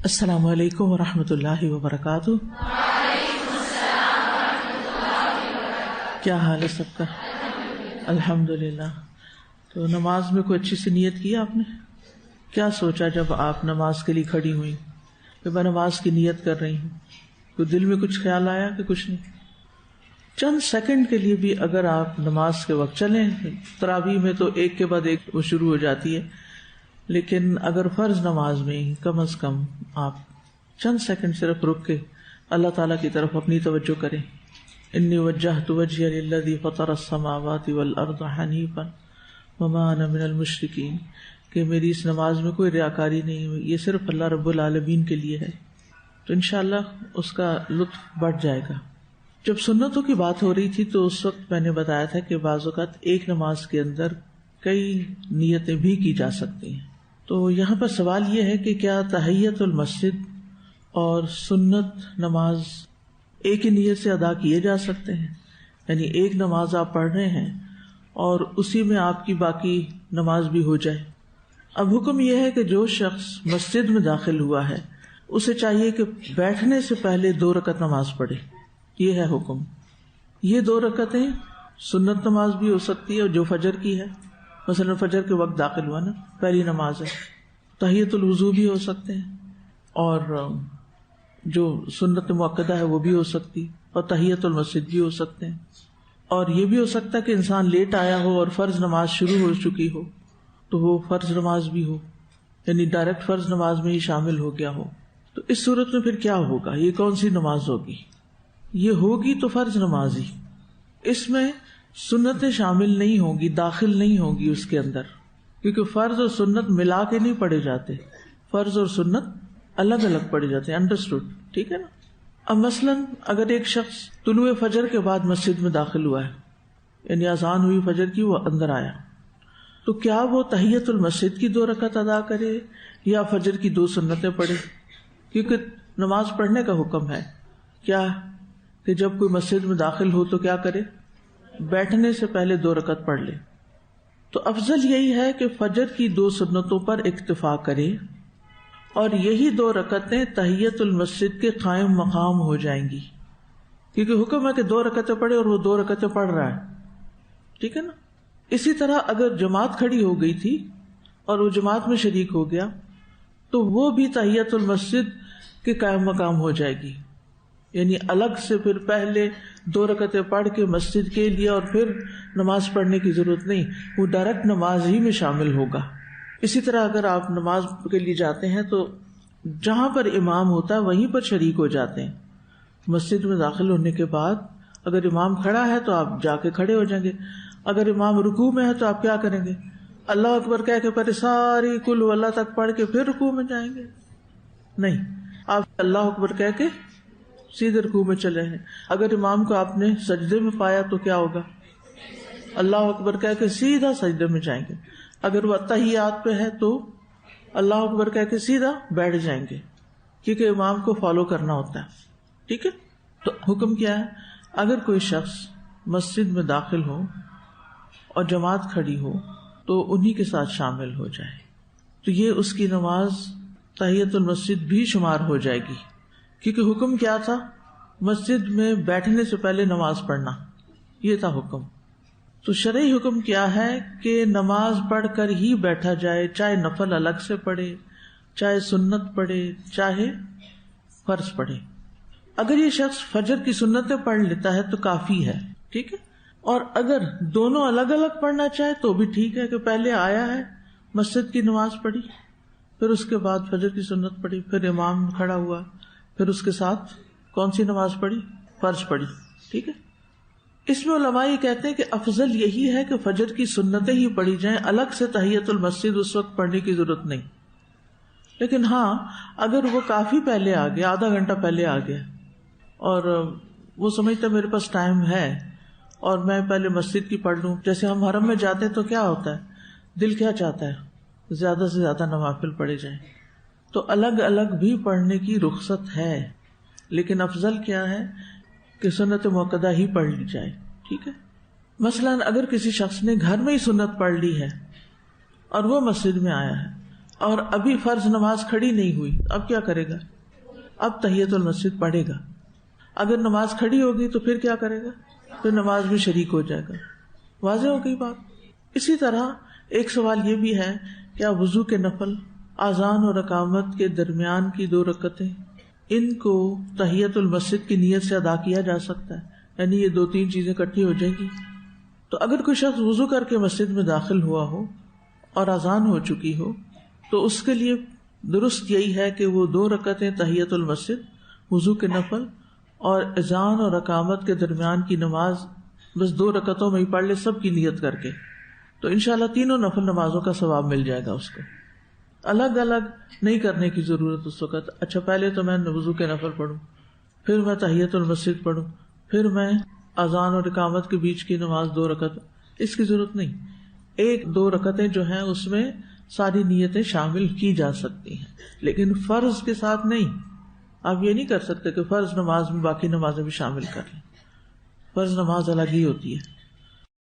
السلام علیکم ورحمۃ اللہ وبرکاتہ۔ کیا حال ہے سب کا؟ الحمدللہ۔ تو نماز میں کوئی اچھی سی نیت کی آپ نے؟ کیا سوچا جب آپ نماز کے لیے کھڑی ہوئی کہ میں نماز کی نیت کر رہی ہوں؟ تو دل میں کچھ خیال آیا کہ کچھ نہیں؟ چند سیکنڈ کے لیے بھی اگر آپ نماز کے وقت چلیں، تراویح میں تو ایک کے بعد ایک وہ شروع ہو جاتی ہے، لیکن اگر فرض نماز میں کم از کم آپ چند سیکنڈ صرف رک کے اللہ تعالیٰ کی طرف اپنی توجہ کریں۔ انی وجہت وجہی للذی فطر السماوات والارض حنیفا وما انا من المشرکین، کہ میری اس نماز میں کوئی ریاکاری نہیں ہوئی، یہ صرف اللہ رب العالمین کے لیے ہے۔ تو انشاءاللہ اس کا لطف بڑھ جائے گا۔ جب سنتوں کی بات ہو رہی تھی تو اس وقت میں نے بتایا تھا کہ بعض اوقات ایک نماز کے اندر کئی نیتیں بھی کی جا سکتی ہیں۔ تو یہاں پر سوال یہ ہے کہ کیا تحیت المسجد اور سنت نماز ایک ہی نیت سے ادا کیے جا سکتے ہیں؟ یعنی ایک نماز آپ پڑھ رہے ہیں اور اسی میں آپ کی باقی نماز بھی ہو جائے۔ اب حکم یہ ہے کہ جو شخص مسجد میں داخل ہوا ہے اسے چاہیے کہ بیٹھنے سے پہلے 2 رکعت نماز پڑھے۔ یہ ہے حکم۔ یہ 2 رکعتیں سنت نماز بھی ہو سکتی ہے اور جو فجر کی ہے، مثلا فجر کے وقت داخل ہوا نا، پہلی نماز ہے۔ تحیت الوضو بھی ہو سکتے ہیں، اور جو سنت مؤکدہ ہے وہ بھی ہو سکتی، اور تحیت المسجد بھی ہو سکتے ہیں۔ اور یہ بھی ہو سکتا ہے کہ انسان لیٹ آیا ہو اور فرض نماز شروع ہو چکی ہو تو وہ فرض نماز بھی ہو، یعنی ڈائریکٹ فرض نماز میں ہی شامل ہو گیا ہو۔ تو اس صورت میں پھر کیا ہوگا؟ یہ کون سی نماز ہوگی؟ یہ ہوگی تو فرض نماز ہی، اس میں سنتیں شامل نہیں ہوں گی، داخل نہیں ہوں گی اس کے اندر، کیونکہ فرض اور سنت ملا کے نہیں پڑھے جاتے، فرض اور سنت الگ الگ پڑھے جاتے ہیں۔ انڈرسٹوڈ؟ ٹھیک ہے نا؟ اب مثلاً اگر ایک شخص طلوع فجر کے بعد مسجد میں داخل ہوا ہے، یعنی اذان ہوئی فجر کی، وہ اندر آیا، تو کیا وہ تحیت المسجد کی 2 رکعت ادا کرے یا فجر کی 2 سنتیں پڑھے؟ کیونکہ نماز پڑھنے کا حکم ہے کیا کہ جب کوئی مسجد میں داخل ہو تو کیا کرے؟ بیٹھنے سے پہلے 2 رکعت پڑھ لے۔ تو افضل یہی ہے کہ فجر کی 2 سنتوں پر اکتفا کرے، اور یہی 2 رکعتیں تحیت المسجد کے قائم مقام ہو جائیں گی، کیونکہ حکم ہے کہ 2 رکعتیں پڑھے اور وہ 2 رکعتیں پڑھ رہا ہے۔ ٹھیک ہے نا؟ اسی طرح اگر جماعت کھڑی ہو گئی تھی اور وہ جماعت میں شریک ہو گیا تو وہ بھی تحیت المسجد کے قائم مقام ہو جائے گی، یعنی الگ سے پھر پہلے 2 رکعتیں پڑھ کے مسجد کے لیے اور پھر نماز پڑھنے کی ضرورت نہیں، وہ ڈائریکٹ نماز ہی میں شامل ہوگا۔ اسی طرح اگر آپ نماز کے لیے جاتے ہیں تو جہاں پر امام ہوتا ہے وہیں پر شریک ہو جاتے ہیں۔ مسجد میں داخل ہونے کے بعد اگر امام کھڑا ہے تو آپ جا کے کھڑے ہو جائیں گے، اگر امام رکوع میں ہے تو آپ کیا کریں گے؟ اللہ اکبر کہہ کے پہلے ساری کل اللہ تک پڑھ کے پھر رکوع میں جائیں گے؟ نہیں، آپ اللہ اکبر کہہ کے سیدھے رکوع میں چلے ہیں۔ اگر امام کو آپ نے سجدے میں پایا تو کیا ہوگا؟ اللہ اکبر کہہ کے سیدھا سجدے میں جائیں گے۔ اگر وہ تحیات پہ ہے تو اللہ اکبر کہہ کے سیدھا بیٹھ جائیں گے، کیونکہ امام کو فالو کرنا ہوتا ہے۔ ٹھیک ہے؟ تو حکم کیا ہے؟ اگر کوئی شخص مسجد میں داخل ہو اور جماعت کھڑی ہو تو انہی کے ساتھ شامل ہو جائے، تو یہ اس کی نماز تحیت المسجد بھی شمار ہو جائے گی، کیونکہ حکم کیا تھا؟ مسجد میں بیٹھنے سے پہلے نماز پڑھنا، یہ تھا حکم۔ تو شرعی حکم کیا ہے کہ نماز پڑھ کر ہی بیٹھا جائے، چاہے نفل الگ سے پڑھے، چاہے سنت پڑھے، چاہے فرض پڑھے۔ اگر یہ شخص فجر کی سنتیں پڑھ لیتا ہے تو کافی ہے، ٹھیک ہے؟ اور اگر دونوں الگ الگ پڑھنا چاہے تو بھی ٹھیک ہے، کہ پہلے آیا ہے مسجد کی نماز پڑھی، پھر اس کے بعد فجر کی سنت پڑھی، پھر امام کھڑا ہوا، پھر اس کے ساتھ کون سی نماز پڑھی؟ فرض پڑھی۔ ٹھیک ہے؟ اس میں علماء یہ کہتے ہیں کہ افضل یہی ہے کہ فجر کی سنتیں ہی پڑھی جائیں، الگ سے تحیت المسجد اس وقت پڑھنے کی ضرورت نہیں۔ لیکن ہاں، اگر وہ کافی پہلے آ گیا، آدھا گھنٹہ پہلے آ گیا، اور وہ سمجھتا میرے پاس ٹائم ہے اور میں پہلے مسجد کی پڑھ لوں، جیسے ہم حرم میں جاتے ہیں تو کیا ہوتا ہے؟ دل کیا چاہتا ہے؟ زیادہ سے زیادہ نوافل پڑھے جائیں، تو الگ الگ بھی پڑھنے کی رخصت ہے، لیکن افضل کیا ہے کہ سنت مؤکدہ ہی پڑھ لی جائے۔ ٹھیک ہے؟ مثلاً اگر کسی شخص نے گھر میں ہی سنت پڑھ لی ہے اور وہ مسجد میں آیا ہے، اور ابھی فرض نماز کھڑی نہیں ہوئی، اب کیا کرے گا؟ اب تحیۃ المسجد پڑھے گا. اگر نماز کھڑی ہوگی تو پھر کیا کرے گا؟ پھر نماز میں شریک ہو جائے گا. واضح ہو گئی بات. اسی طرح ایک سوال یہ بھی ہے، کیا وضو کے نفل، اذان اور اقامت کے درمیان کی 2 رکعتیں، ان کو تحیۃ المسجد کی نیت سے ادا کیا جا سکتا ہے؟ یعنی یہ 2-3 چیزیں اکٹھی ہو جائیں گی. تو اگر کوئی شخص وضو کر کے مسجد میں داخل ہوا ہو اور اذان ہو چکی ہو تو اس کے لیے درست یہی ہے کہ وہ 2 رکعتیں تحیۃ المسجد، وضو کے نفل اور اذان اور اقامت کے درمیان کی نماز بس 2 رکعتوں میں ہی پڑھ لے، سب کی نیت کر کے. تو انشاءاللہ تینوں نفل نمازوں کا ثواب مل جائے گا اس کو. الگ الگ نہیں کرنے کی ضرورت اس وقت. اچھا پہلے تو میں وضو کے نفل پڑھوں، پھر میں تحیۃ المسجد پڑھوں، پھر میں اذان اور اقامت کے بیچ کی نماز 2 رکعت، اس کی ضرورت نہیں. 1-2 رکعتیں جو ہیں اس میں ساری نیتیں شامل کی جا سکتی ہیں، لیکن فرض کے ساتھ نہیں. آپ یہ نہیں کر سکتے کہ فرض نماز میں باقی نمازیں بھی شامل کر لیں. فرض نماز الگ ہی ہوتی ہے.